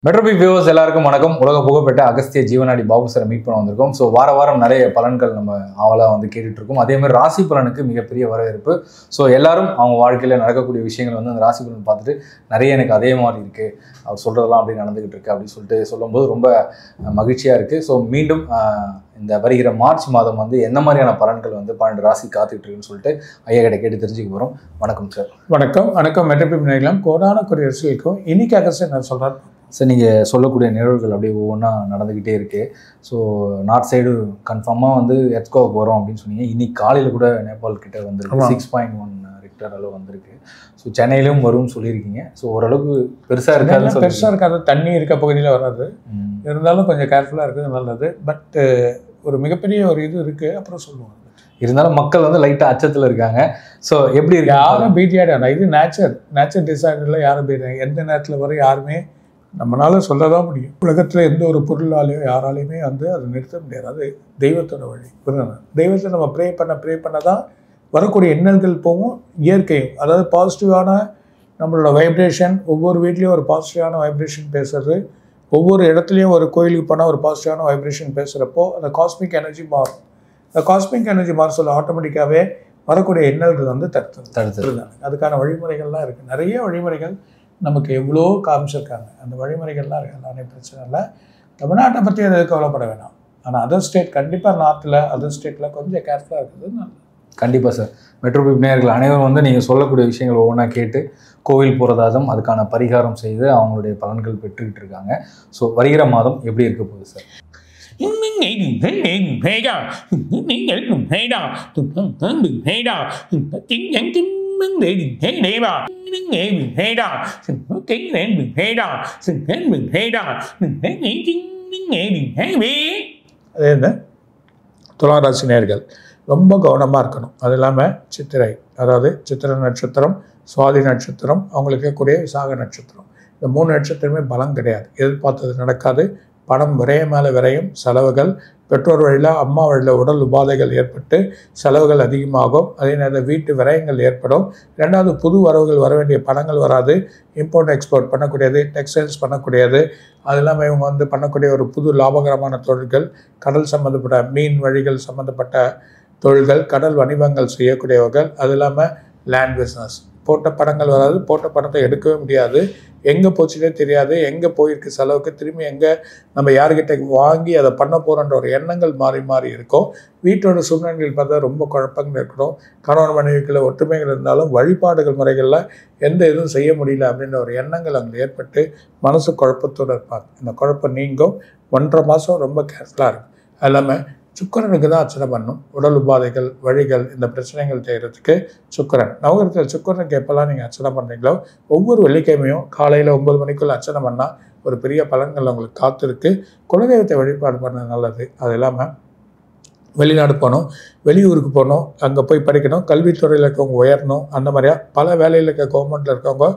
மெட்ரோபி viewers எல்லாருக்கும் வணக்கம். உலக புகழ்பெற்ற அகஸ்திய ஜீவனாடி பாபு சாரை மீட் பண்ண வந்திருக்கோம். ஸோ வாரம் நிறைய பலன்கள் நம்ம ஆவலாக வந்து கேட்டுட்டு இருக்கோம். அதே மாதிரி ராசி பலனுக்கு மிகப்பெரிய வரவேற்பு. ஸோ எல்லாரும் அவங்க வாழ்க்கையில் நடக்கக்கூடிய விஷயங்கள் வந்து அந்த ராசி பலன் பார்த்துட்டு நிறைய எனக்கு அதே மாதிரி இருக்குது, அவர் சொல்கிறதெல்லாம் அப்படி நடந்துகிட்டு இருக்கு அப்படின்னு சொல்லிட்டு சொல்லும்போது ரொம்ப மகிழ்ச்சியாக இருக்குது. ஸோ மீண்டும் இந்த வருகிற மார்ச் மாதம் வந்து என்ன மாதிரியான பலன்கள் வந்து 12 ராசி காத்துக்கிட்டு இருக்குன்னு சொல்லிட்டு ஐயா கிட்ட கேட்டு தெரிஞ்சுக்க போகிறோம். வணக்கம் சார். வணக்கம் மெட்ரோபி நிலையம் கோடான குறையரசுக்கும் இன்னைக்கு அகஸ்ட் நான் சொல்கிறேன் சார். நீங்கள் சொல்லக்கூடிய நிகழ்வுகள் அப்படியே ஒவ்வொன்றா நடந்துக்கிட்டே இருக்குது. ஸோ நார்த் சைடு கன்ஃபார்மாக வந்து எர்த்குவேக் வரும் அப்படின்னு சொன்னீங்க. இன்னைக்கு காலையில் கூட நேபாள் கிட்ட வந்திருக்கு, 6.1 ரிக்டர் அளவு வந்திருக்கு. ஸோ சென்னையிலும் வரும்னு சொல்லியிருக்கீங்க. ஸோ ஓரளவுக்கு பெருசாக இருக்காது, தண்ணி இருக்க பகுதியில் வராது, இருந்தாலும் கொஞ்சம் கேர்ஃபுல்லாக இருக்குது, நல்லது. பட் ஒரு மிகப்பெரிய ஒரு இது இருக்குது, அப்புறம் சொல்லுவாங்க. இருந்தாலும் மக்கள் வந்து லைட்டாக அச்சத்தில் இருக்காங்க. ஸோ எப்படி இருக்கு? யாரும் பீட்டியாடா, இது நேச்சர் டிசாஸ்டரில் யாரும் பீட்டாங்க. எந்த நேரத்தில் வர யாருமே நம்மளால சொல்லதான் முடியும். உலகத்தில் எந்த ஒரு பொருளாலேயோ யாராலையுமே வந்து அதை நிறுத்த முடியாது. அது தெய்வத்தோட வழி. தெய்வத்தை நம்ம ப்ரே பண்ண தான் வரக்கூடிய எண்ணங்கள் போகும். இயற்கையும், அதாவது பாசிட்டிவான நம்மளோட வைப்ரேஷன், ஒவ்வொரு வீட்லேயும் ஒரு பாசிட்டிவான வைப்ரேஷன் பேசுறது, ஒவ்வொரு இடத்துலையும் ஒரு கோயிலுக்கு போனால் ஒரு பாசிட்டிவான வைப்ரேஷன் பேசுகிறப்போ அந்த காஸ்மிக் எனர்ஜி மாறும். அந்த காஸ்மிக் எனர்ஜி மாற சொல்ல ஆட்டோமேட்டிக்காகவே வரக்கூடிய எண்ணல்கள் வந்து தடுத்துருந்தாங்க. அதுக்கான வழிமுறைகள்லாம் இருக்குது. நிறைய வழிமுறைகள் நமக்கு எவ்வளோ காமிச்சிருக்காங்க. அந்த வழிமுறைகள்லாம் இருக்குது, எல்லாமே பிரச்சனை இல்லை. தமிழ்நாட்டை பற்றி அதை கவலைப்பட வேணாம். ஆனால் அதர் ஸ்டேட், கண்டிப்பாக நார்த்தில் அதர் ஸ்டேட்டில் கொஞ்சம் கேர்ஃபுல்லாக இருக்குது. நல்லது. கண்டிப்பாக சார். மெட்ரோபி நேயர்கள் அனைவரும் வந்து நீங்கள் சொல்லக்கூடிய விஷயங்கள் ஒவ்வொன்றா கேட்டு கோவில் போகிறதாதும் அதுக்கான பரிகாரம் செய்து அவங்களுடைய பலன்கள் பெற்றுக்கிட்டு இருக்காங்க. ஸோ வருகிற மாதம் எப்படி இருக்க போகுது சார்? துலாம் ராசி நேயர்கள் ரொம்ப கவனமாக இருக்கணும். அது இல்லாமல் சித்திரை, அதாவது சித்திரை நட்சத்திரம், சுவாதி நட்சத்திரம், அவங்களுக்கு இருக்கக்கூடிய விசாக நட்சத்திரம், இந்த 3 நட்சத்திரமே பலம் கிடையாது. எதிர்பார்த்தது நடக்காது. பணம் மேலே விரையும், செலவுகள், பெற்றோர் வழியில் அம்மா வழியில் உடல் உபாதைகள் ஏற்பட்டு செலவுகள் அதிகமாகும். அதே நேரத்தில் வீட்டு விரயங்கள் ஏற்படும். ரெண்டாவது, புது வரவுகள் வர வேண்டிய பணங்கள் வராது. இம்போர்ட் எக்ஸ்போர்ட் பண்ணக்கூடியது, டெக்ஸ்டைல்ஸ் பண்ணக்கூடியது, அது இல்லாமல் இவங்க வந்து பண்ணக்கூடிய ஒரு புது லாபகரமான தொழில்கள், கடல் சம்மந்தப்பட்ட மீன் வழிகள் சம்மந்தப்பட்ட தொழில்கள், கடல் வணிகங்கள் செய்யக்கூடியவர்கள், அது இல்லாமல் லேண்ட் பிஸ்னஸ். போட்ட படங்கள் வராது, போட்ட பணத்தை எடுக்கவே முடியாது, எங்கே போச்சுன்னே தெரியாது, எங்கே போயிருக்கு செலவுக்கு, திரும்பி எங்கே நம்ம யார்கிட்ட வாங்கி அதை பண்ண போகிறோன்ற ஒரு எண்ணங்கள் மாறி இருக்கும். வீட்டோட சூழ்நிலைகள் பார்த்தா ரொம்ப குழப்பங்கள் இருக்கணும். கணவன் மனைவிக்குள்ள ஒற்றுமைகள் இருந்தாலும் வழிபாடுகள் முறைகளில் எந்த இதுவும் செய்ய முடியல அப்படின்ற ஒரு எண்ணங்கள் அங்கே ஏற்பட்டு மனசு குழப்பத்தோடு இருப்பாங்க. இந்த குழப்பம் நீங்கும். 1.5 மாதம் ரொம்ப கேர்ஃபுல்லாக இருக்கும். அது இல்லாமல் சுக்கரனுக்கு தான் அர்ச்சனை பண்ணும். உடல் உபாதைகள், வழிகள், இந்த பிரச்சனைகள் செய்கிறதுக்கு சுக்கரன். நவகிரகத்தில் சுக்கரனுக்கு எப்போல்லாம் நீங்கள் அர்ச்சனை பண்ணுறீங்களோ ஒவ்வொரு வெள்ளிக்கிழமையும் காலையில் 9 மணிக்குள்ளே அர்ச்சனை பண்ணால் ஒரு பெரிய பலன்கள் உங்களுக்கு காத்திருக்கு. குலதெய்வத்தை வழிபாடு பண்ண நல்லது. அது இல்லாமல் வெளிநாடு போகணும், வெளியூருக்கு போகணும், அங்கே போய் படிக்கணும், கல்வித்துறையில் இருக்கவங்க உயரணும், அந்த மாதிரியா பல வேலையில் இருக்க கவர்மெண்ட்டில் இருக்கவங்க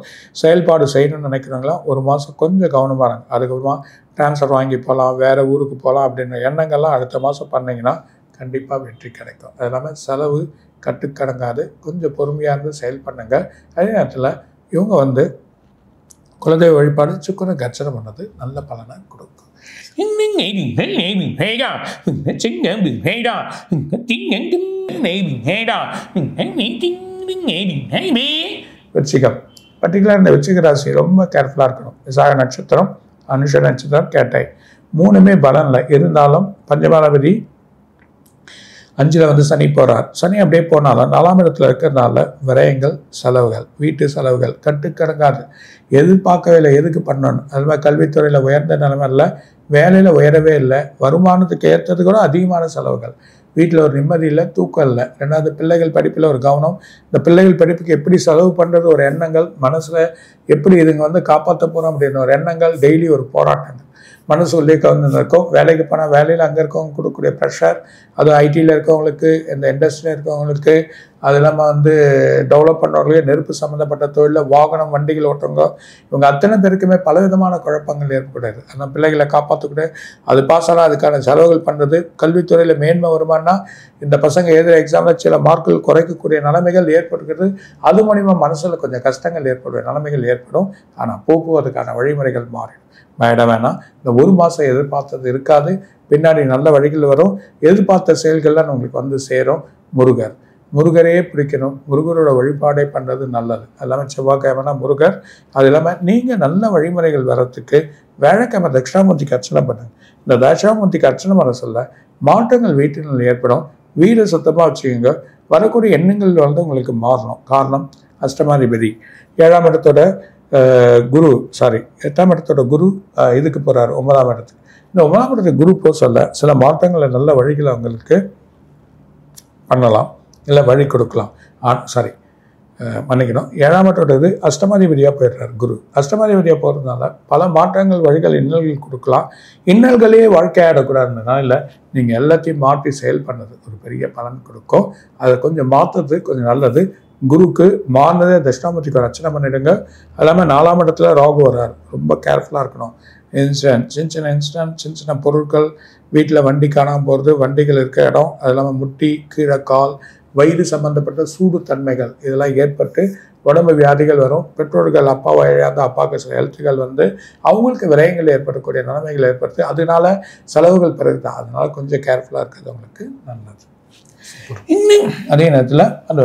செயல்பாடு செய்யணும்னு நினைக்கிறவங்களாம் 1 மாதம் கொஞ்சம் கவனமாக இருங்க. அதுக்கப்புறமா ட்ரான்ஸ்ஃபர் வாங்கி போகலாம், வேறு ஊருக்கு போகலாம் அப்படின்ற எண்ணங்கள்லாம் அடுத்த மாதம் பண்ணிங்கன்னா கண்டிப்பாக வெற்றி கிடைக்கும். அது இல்லாமல் செலவு கட்டுக்கடங்காது. கொஞ்சம் பொறுமையாக இருந்து செயல் பண்ணுங்க. அதே நேரத்தில் இவங்க வந்து குலதெய்வ வழிபாடு சுக்கரனுக்கு அர்ச்சனை பண்ணது நல்ல பலனை கொடுக்கும். விருச்சிகம், பர்டிகுலர் இந்த விருச்சிக ராசி ரொம்ப கேர்ஃபுல்லாக இருக்கணும். விசாக நட்சத்திரம், அனுஷ நட்சத்திரம், கேட்டை 3மே பலம் இல்லை. இருந்தாலும் பஞ்சமாதிபதி 5ல் வந்து சனி போகிறார். சனி அப்படியே போனாலும் 4ஆம் இடத்துல இருக்கிறதுனால விரயங்கள், செலவுகள், வீட்டு செலவுகள் கட்டுக்கடங்காது. எதிர்பார்க்கவே இல்லை, எதுக்கு பண்ணணும். அது மாதிரி கல்வித்துறையில் உயர்ந்த நிலைமையில், வேலையில் உயரவே இல்லை, வருமானத்துக்கு ஏற்றது கூட அதிகமான செலவுகள், வீட்டில் ஒரு நிம்மதி இல்லை, தூக்கம் இல்லை. ரெண்டாவது, பிள்ளைகள் படிப்பில் ஒரு கவனம். இந்த பிள்ளைகள் படிப்புக்கு எப்படி செலவு பண்ணுறது ஒரு எண்ணங்கள், மனசில் எப்படி இதுங்க வந்து காப்பாற்ற போகிறோம் அப்படின்னு ஒரு எண்ணங்கள், டெய்லி ஒரு போராட்டங்கள் மனசு உள்ளே கவர்ந்து இருக்கும். வேலைக்கு போனால் வேலையில் அங்கே இருக்கவங்க கொடுக்கக்கூடிய ப்ரெஷர், அது ஐடியில் இருக்கவங்களுக்கு, இந்த இண்டஸ்ட்ரியில் இருக்கவங்களுக்கு, அது இல்லாமல் வந்து டெவலப் பண்ணுறவங்களே நெருப்பு சம்மந்தப்பட்ட தொழிலில் வாகனம் வண்டிகள் ஓட்டுறவங்க இவங்க அத்தனை பேருக்குமே பலவிதமான குழப்பங்கள் ஏற்படாது. அந்த பிள்ளைகளை காப்பாற்றக்கூட அது பாஸ் ஆனால் அதுக்கான செலவுகள் பண்ணுறது, கல்வித்துறையில் மேன்மை வருமானா இந்த பசங்க எழுதுகிற எக்ஸாமில் சில மார்க்குகள் குறைக்கக்கூடிய நிலைமைகள் ஏற்படுகிறது. அது மூலிமா மனசில் கொஞ்சம் கஷ்டங்கள் ஏற்படும், நிலைமைகள் ஏற்படும். ஆனால் போக்குவதுக்கான வழிமுறைகள் மாறிடும். பயட வேணாம். இந்த 1 மாதம் எதிர்பார்த்தது இருக்காது, பின்னாடி நல்ல வழிகள் வரும். எதிர்பார்த்த செயல்கள்லாம் உங்களுக்கு வந்து சேரும். முருகரே பிடிக்கணும், முருகரோட வழிபாடே பண்ணுறது நல்லது. அது இல்லாமல் செவ்வாய்க்கிழமைனா முருகர். அது இல்லாமல் நீங்கள் நல்ல வழிமுறைகள் வர்றதுக்கு வேலைக்கிழமை தட்சிணாமூர்த்திக்கு அர்ச்சனை பண்ணுங்க. இந்த தட்சிணாமூர்த்திக்கு அர்ச்சனை பண்ண சொல்ல மாற்றங்கள் வீட்டில் ஏற்படும். வீடு சுத்தமாக வச்சுக்கோங்க. வரக்கூடிய எண்ணங்கள் வந்து உங்களுக்கு மாறணும். காரணம் அஷ்டமாதிபதி 7ஆம் இடத்தோட குரு 8ஆம் இடத்தோட குரு இதுக்கு போகிறார் 9ஆம் இடத்துக்கு. இந்த 9ஆம் இடத்துக்கு குரு போக சொல்ல சில மாற்றங்களை நல்ல வழிகளை அவங்களுக்கு பண்ணலாம், இல்லை வழி கொடுக்கலாம். மன்னிக்கணும், 7ஆம் இடத்தோட இது அஷ்டமாதிபதியாக போயிடுறார் குரு. அஷ்டமாதிபதியாக போகிறதுனால பல மாற்றங்கள் வழிகள் இன்னல்கள் கொடுக்கலாம். இன்னல்களே வாழ்க்கையாடக்கூடாதுன்னா இல்லை, நீங்கள் எல்லாத்தையும் மாற்றி செயல் பண்ணது ஒரு பெரிய பலன் கொடுக்கும். அதை கொஞ்சம் மாற்றுறது கொஞ்சம் நல்லது. குருக்கு மாறினதே தட்சிணாமூர்த்திக்கு ஒரு அர்ச்சனை பண்ணிடுங்க. அது இல்லாமல் 4ஆம் இடத்துல ராகு வர்றார், ரொம்ப கேர்ஃபுல்லாக இருக்கணும். சின்ன சின்ன பொருட்கள் வீட்டில் வண்டி காணாமல் போகிறது, வண்டிகள் இருக்க இடம், அது இல்லாமல் முட்டி கீழே கால் வயிறு சம்பந்தப்பட்ட சூடு தன்மைகள் இதெல்லாம் ஏற்பட்டு உடம்பு வியாதிகள் வரும். பெற்றோர்கள் அப்பா வழியாக அப்பாவுக்கு சில ஹெல்த்துகள் வந்து அவங்களுக்கு விரயங்கள் ஏற்படக்கூடிய நிலைமைகள் ஏற்படுத்து, அதனால செலவுகள் பிறகு அதனால கொஞ்சம் கேர்ஃபுல்லாக இருக்கிறது உங்களுக்கு நல்லது. அதே நேரத்தில் அந்த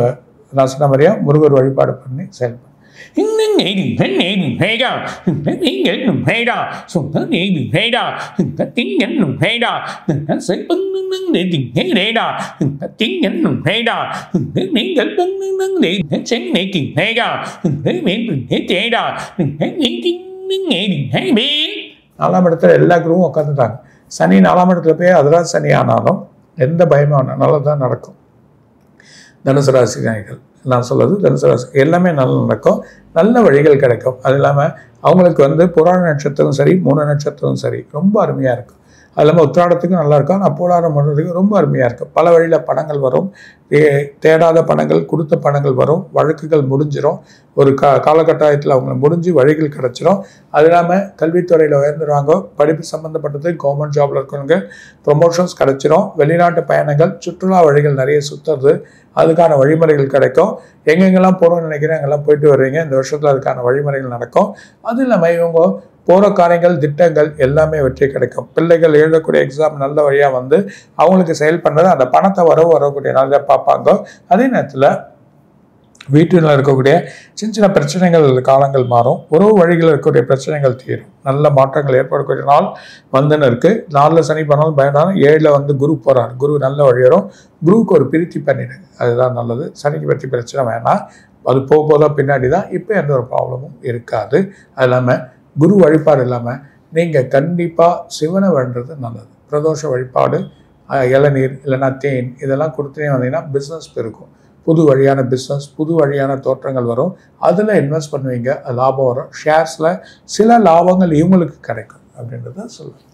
நான் சொன்ன மாதிரியா முருகர் வழிபாடு பண்ணி செயல்படும். நாலாம் இடத்துல எல்லா குருவும் உட்காந்துட்டாங்க. சனி 4ஆம் இடத்துல போய் அதெல்லாம் சனி ஆனாலும் எந்த பயமும் நல்லதான் நடக்கும். தனுசு ராசிகள் நான் சொல்றது தனுசு ராசி எல்லாமே நல்லா நடக்கும், நல்ல வழிகள் கிடைக்கும். அது இல்லாமல் அவங்களுக்கு வந்து புராண நட்சத்திரம் சரி, மூல நட்சத்திரம் சரி ரொம்ப அருமையாக இருக்கும். அது இல்லாமல் உத்திராடத்துக்கும் நல்லா இருக்கும், ஆனால் போலாரம் பண்ணுறதுக்கு ரொம்ப அருமையாக இருக்கும். பல வழியில் பணங்கள் வரும், தேடாத பணங்கள் கொடுத்த பணங்கள் வரும், வழக்குகள் முடிஞ்சிடும். ஒரு காலகட்டாயத்தில் அவங்க முடிஞ்சு வழிகள் கிடச்சிரும். அது இல்லாமல் கல்வித்துறையில் உயர்ந்துருவாங்க, படிப்பு சம்மந்தப்பட்டது கவர்மெண்ட் ஜாபில் இருக்கிறவங்க ப்ரொமோஷன்ஸ் கிடச்சிரும். வெளிநாட்டு பயணங்கள் சுற்றுலா வழிகள் நிறைய சுற்றுறது, அதுக்கான வழிமுறைகள் கிடைக்கும். எங்கெங்கெல்லாம் போகிறோம்னு நினைக்கிறேன் அங்கெல்லாம் போயிட்டு வருவீங்க. இந்த வருஷத்தில் அதுக்கான வழிமுறைகள் நடக்கும். அது இல்லாமல் இவங்க போகிற காரியங்கள் திட்டங்கள் எல்லாமே வெற்றி கிடைக்கும். பிள்ளைகள் எழுதக்கூடிய எக்ஸாம் நல்ல வழியாக வந்து அவங்களுக்கு செயல் பண்ணுறது, அந்த பணத்தை வரக்கூடிய நல்ல பார்ப்பாங்க. அதே நேரத்தில் வீட்டில் இருக்கக்கூடிய சின்ன சின்ன பிரச்சனைகள் காலங்கள் மாறும், உறவு வழிகளில் இருக்கக்கூடிய பிரச்சனைகள் தீரும், நல்ல மாற்றங்கள் ஏற்படக்கூடிய நாள் வந்துன்னு இருக்குது. 4 சனி பண்ணாலும் பயனாலும் 7 வந்து குரு போகிறார், குரு நல்ல வழி வரும். குருவுக்கு ஒரு பிரித்தி பண்ணிடுங்க, அதுதான் நல்லது. சனிக்கு பற்றி பிரச்சனை வேணாம், அது போக பின்னாடி தான், இப்போ எந்த ஒரு ப்ராப்ளமும் இருக்காது. அது இல்லாமல் குரு வழிபாடு இல்லாமல் நீங்கள் கண்டிப்பாக சிவனை வேண்டுறது நல்லது. பிரதோஷ வழிபாடு, இளநீர் இல்லைன்னா தேன் இதெல்லாம் கொடுத்துனே வந்தீங்கன்னா பிஸ்னஸ் பெருக்கும். புது வழியான பிஸ்னஸ், புது வழியான தோற்றங்கள் வரும். அதில் இன்வெஸ்ட் பண்ணுவீங்க, லாபம் வரும். ஷேர்ஸில் சில லாபங்கள் இவங்களுக்கு கிடைக்கும் அப்படின்றத சொல்லுவேன்.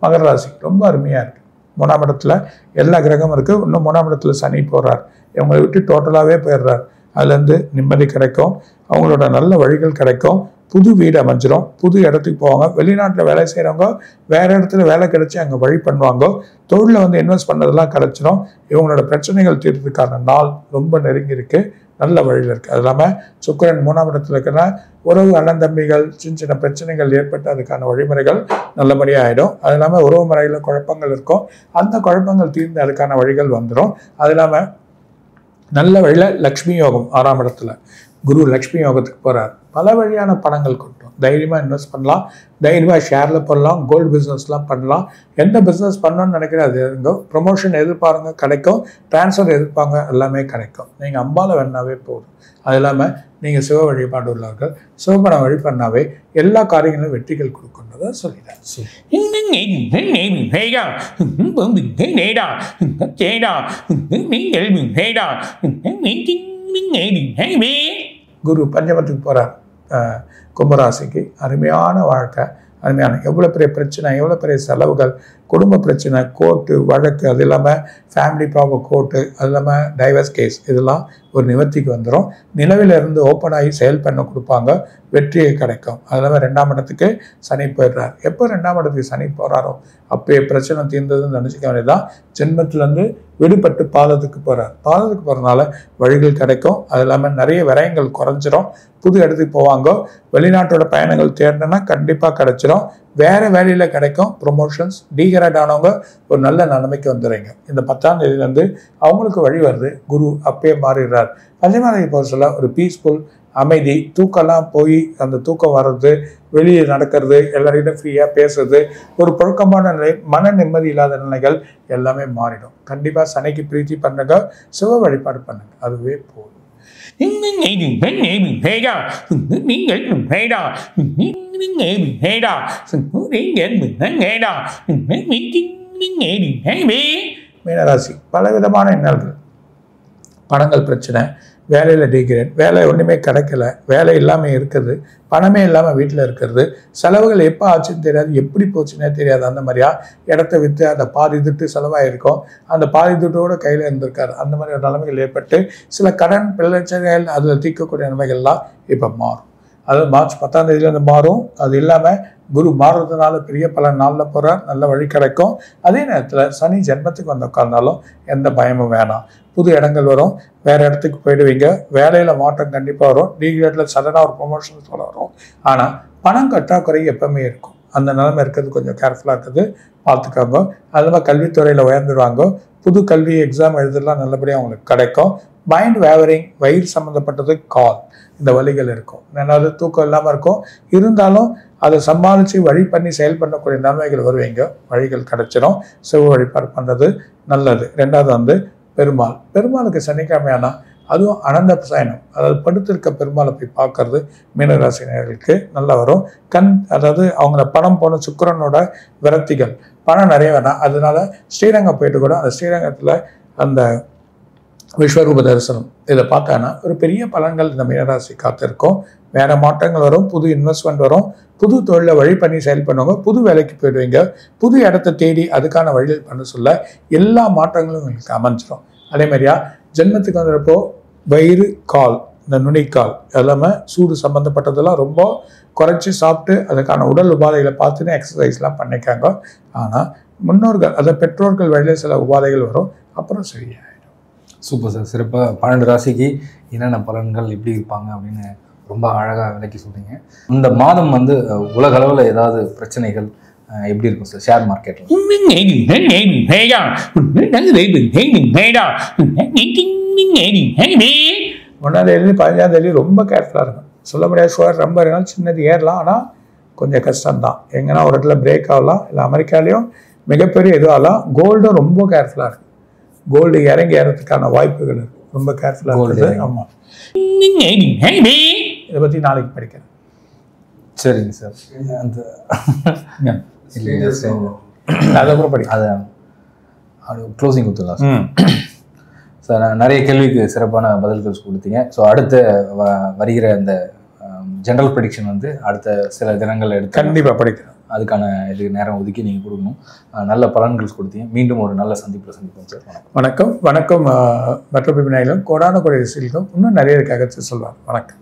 மகர ராசி ரொம்ப அருமையாக இருக்கு. 3ஆம் இடத்துல எல்லா கிரகமும் இருக்குது. இன்னும் 3ஆம் இடத்துல சனி போகிறார், இவங்களை விட்டு டோட்டலாகவே போயிடுறார். அதுலேருந்து நிம்மதி கிடைக்கும், அவங்களோட நல்ல வழிகள் கிடைக்கும், புது வீடு அமைஞ்சிரும், புது இடத்துக்கு போவாங்க. வெளிநாட்டில் வேலை செய்கிறவங்க வேறு இடத்துல வேலை கிடைச்சி அங்கே வழி பண்ணுவாங்க. தொழிலில் வந்து இன்வெஸ்ட் பண்ணதெல்லாம் கிடைச்சிரும். இவங்களோட பிரச்சனைகள் தீர்றதுக்கான நாள் ரொம்ப நெருங்கி இருக்குது, நல்ல வழியில் இருக்குது. அது இல்லாமல் சுக்கிரன் 3ஆம் இடத்துல இருக்கிற உறவு அண்ணன் தம்பிகள் சின்ன சின்ன பிரச்சனைகள் ஏற்பட்டு அதுக்கான வழிமுறைகள் நல்லபடியாக ஆகிடும். அது இல்லாமல் உறவு முறையில் குழப்பங்கள் இருக்கும், அந்த குழப்பங்கள் தீர்ந்து அதுக்கான வழிகள் வந்துடும். அது இல்லாமல் நல்ல வழியில் லக்ஷ்மி யோகம் 6ஆம் இடத்துல குரு லக்ஷ்மி யோகத்துக்கு போகிறார். பல வழியான பணங்கள் கொட்டும், தைரியமாக இன்வெஸ்ட் பண்ணலாம், தைரியமாக ஷேரில் பண்ணலாம், கோல்டு பிஸ்னஸ்லாம் பண்ணலாம். எந்த பிஸ்னஸ் பண்ணணும்னு நினைக்கிறேன் அது இருங்கோ. ப்ரொமோஷன் எதிர்பாருங்க கிடைக்கும், ட்ரான்ஸ்ஃபர் எதிர்ப்பாங்க எல்லாமே கிடைக்கும். நீங்கள் அம்பால வேணாவே போதும். அது இல்லாமல் நீங்கள் சிவ வழிபாடு உள்ளவர்கள் சிவபணம் வழிபண்ணாவே எல்லா காரியங்களும் வெற்றிகள் கொடுக்குன்றதை சொல்லிடுறேன். குரு பஞ்சமத்துக்கு போகிறார் கும்பராசிக்கு. அருமையான வாழ்க்கை, அருமையான எவ்வளோ பெரிய பிரச்சனை, எவ்வளோ பெரிய செலவுகள், குடும்ப பிரச்சனை, கோர்ட்டு வழக்கு, அது இல்லாமல் ஃபேமிலி ப்ராப்ளம் கோர்ட்டு, அது இல்லாமல் டைவர்ஸ் கேஸ், இதெல்லாம் ஒரு நிவர்த்திக்கு வந்துடும். நிலவிலிருந்து ஓப்பன் ஆகி செயல் பண்ண கொடுப்பாங்க, வெற்றியை கிடைக்கும். அது இல்லாமல் 2ஆம் இடத்துக்கு சனி போயிடுறார். எப்போ 2ஆம் இடத்துக்கு சனி போகிறாரோ அப்போயே பிரச்சனை தீர்ந்ததுன்னு நினச்சிக்க வேண்டியதான். ஜென்மத்திலேருந்து விடுபட்டு பாதத்துக்கு போகிறார். பாதத்துக்கு போகிறதுனால வழிகள் கிடைக்கும். அது இல்லாமல் நிறைய விரயங்கள் குறைஞ்சிரும். புது இடத்துக்கு போவாங்க. வெளிநாட்டோட பயணங்கள் தேடினா கண்டிப்பாக கிடைச்சிரும். வேறு வேலையில் கிடைக்கும் ப்ரொமோஷன்ஸ். டீக்ரேட் ஆனவங்க ஒரு நல்ல நிலைமைக்கு வந்துடுறீங்க. இந்த 10ஆம் தேதியிலேருந்து அவங்களுக்கு வழி வருது. குரு அப்பயே மாறிடுறார். 5ஆம் தேதி போக சொல்ல ஒரு பீஸ்ஃபுல் அமைதி, தூக்கம்லாம் போய் அந்த தூக்கம் வர்றது, வெளியே நடக்கிறது, எல்லாரையும் ஃப்ரீயாக பேசுறது, ஒரு புழக்கமான நிலை, மன நிம்மதி இல்லாத நிலைகள் எல்லாமே மாறிடும். கண்டிப்பாக சனிக்கு பிரீத்தி பண்ணுங்க, சிவ வழிபாடு பண்ணுங்க, அதுவே போதும். மீனராசி பலவிதமான இன்னல்கள், பணங்கள் பிரச்சனை, வேலையில் டீக்ரேட், வேலை ஒன்றுமே கிடைக்கல, வேலை இல்லாமல் இருக்குது, பணமே இல்லாமல் வீட்டில் இருக்கிறது, செலவுகள் எப்போ ஆச்சுன்னு தெரியாது, எப்படி போச்சுன்னே தெரியாது. அந்த மாதிரியா இடத்த விற்று அந்த பாதி துட்டு செலவாயிருக்கும், அந்த பாதி துட்டோடு கையில் இருந்திருக்காரு. அந்த மாதிரி ஒரு நிலைமைகள் ஏற்பட்டு சில கடன் பிரச்சனைகள் அதில் தீர்க்கக்கூடிய நிலைமைகள்லாம் இப்போ மாறும். அது மார்ச் 10ஆம் தேதியிலேருந்து மாறும். அது இல்லாமல் குரு மாறுறதுனால பெரிய பல நாளில் போகிறார், நல்ல வழி கிடைக்கும். அதே நேரத்தில் சனி ஜென்மத்துக்கு வந்து உட்கார்ந்தாலும் எந்த பயமும் வேணாம். புது இடங்கள் வரும், வேறு இடத்துக்கு போயிடுவீங்க, வேலையில் மாற்றம் கண்டிப்பாக வரும், டீக்ரேட்டில் சடனாக ஒரு ப்ரொமோஷன் சொல்ல வரும். ஆனால் பணம் கட்டாக்குறை எப்பவுமே இருக்கும். அந்த நிலைமை இருக்கிறது கொஞ்சம் கேர்ஃபுல்லாக இருக்குது, பார்த்துக்காங்க. அது மாதிரி கல்வித்துறையில் உயர்ந்துடுவாங்க. புது கல்வி எக்ஸாம் எழுதலாம் நல்லபடியாக அவங்களுக்கு கிடைக்கும். மைண்ட் வேவரிங், வயிறு சம்மந்தப்பட்டது, கால், இந்த வழிகள் இருக்கும். ஏன்னாவது தூக்கம் இல்லாமல் இருக்கும். இருந்தாலும் அதை சமாளித்து வழி பண்ணி செயல் பண்ணக்கூடிய நன்மைகள் வருவீங்க, வழிகள் கிடைச்சிடும். சிவ வழிபாடு பண்ணுறது நல்லது. 2வது பெருமாள். பெருமாளுக்கு சனிக்கிழமையானா அதுவும் அனந்த சயனம், அதாவது படுத்திருக்க பெருமாளை போய் பார்க்கறது மீனராசினியர்களுக்கு நல்லா வரும். அதாவது அவங்கள பணம் போன சுக்கிரனோட விரக்திகள், பணம் நிறைய வேணாம். அதனால ஸ்ரீரங்கம் போயிட்டு கூட அந்த ஸ்ரீரங்கத்தில் அந்த விஸ்வரூப தரிசனம் இதை பார்த்தாங்கன்னா ஒரு பெரிய பலன்கள் இந்த மீனராசி காத்திருக்கும். வேறு மாற்றங்கள் வரும், புது இன்வெஸ்ட்மெண்ட் வரும், புது தொழிலை வழி பண்ணி செயல் பண்ணுவாங்க, புது வேலைக்கு போயிடுவீங்க, புது இடத்த தேடி அதுக்கான வழிகள் பண்ண சொல்ல எல்லா மாற்றங்களும் உங்களுக்கு அமைஞ்சிடும். அதே மாதிரியா ஜென்மத்துக்கு வந்துறப்போ வயிறு, கால், இந்த நுனிக்கால் எல்லாமே சூடு சம்மந்தப்பட்டதெல்லாம் ரொம்ப குறைச்சி சாப்பிட்டு அதுக்கான உடல் உபாதைகளை பார்த்துன்னு எக்ஸசைஸ்லாம் பண்ணிக்காங்க. ஆனால் முன்னோர்கள், அதை பெற்றோர்கள் வழியில் சில உபாதைகள் வரும், அப்புறம் சரியாயிடும். Super sir. சிறப்பாக 12 ராசிக்கு என்னென்ன பலன்கள் எப்படி இருப்பாங்க அப்படின்னு ரொம்ப அழகாக விளக்கி சொல்கிறீங்க. இந்த மாதம் உலக அளவில் ஏதாவது பிரச்சனைகள் எப்படி இருக்கும் சார் ஷேர் மார்க்கெட்டில்? ஒன்றாம் தேதி 15ஆம் தேதி ரொம்ப கேர்ஃபுல்லாக இருக்கும். சொல்ல முடியாது, ஷுவர் ரொம்ப இருந்தாலும் சின்னது ஏறலாம், ஆனால் கொஞ்சம் கஷ்டம்தான். எங்கன்னா ஒரு இடத்துல பிரேக் ஆகலாம், இல்லை அமெரிக்காலேயும் மிகப்பெரிய இதுவாகலாம். கோல்டும் ரொம்ப கேர்ஃபுல்லாக இருக்குது. கோல்டு இறங்கி ஏறதுக்கான வாய்ப்புகள் இருக்குது, ரொம்ப கேர்ஃபுல்லாக இருக்குது. ஆமாம், இதை பற்றி நாளைக்கு படிக்கிறேன். சரிங்க சார். அந்த அதுக்கப்புறம் படிக்க அதை க்ளோசிங் கொடுத்துடலாம் சார். நிறைய கேள்விக்கு சிறப்பான பதில்கள் கொடுத்தீங்க. ஸோ அடுத்த வருகிற அந்த ஜென்ரல் ப்ரெடிக்ஷன் அடுத்த சில தினங்கள் எடுத்து கண்டிப்பாக படிக்கிறேன். அதுக்கான இதுக்கு நேரம் ஒதுக்கி நீங்கள் கொடுக்கணும். நல்ல பலன்கள் கொடுத்தீங்க. மீண்டும் ஒரு நல்ல சந்திப்பில் சந்திப்போம் சார். வணக்கம். வணக்கம். மற்ற பிபினாயிலும் கோடான குறை ரசிகளுக்கும் இன்னும் நிறைய இருக்காக சொல்லுவாங்க. வணக்கம்.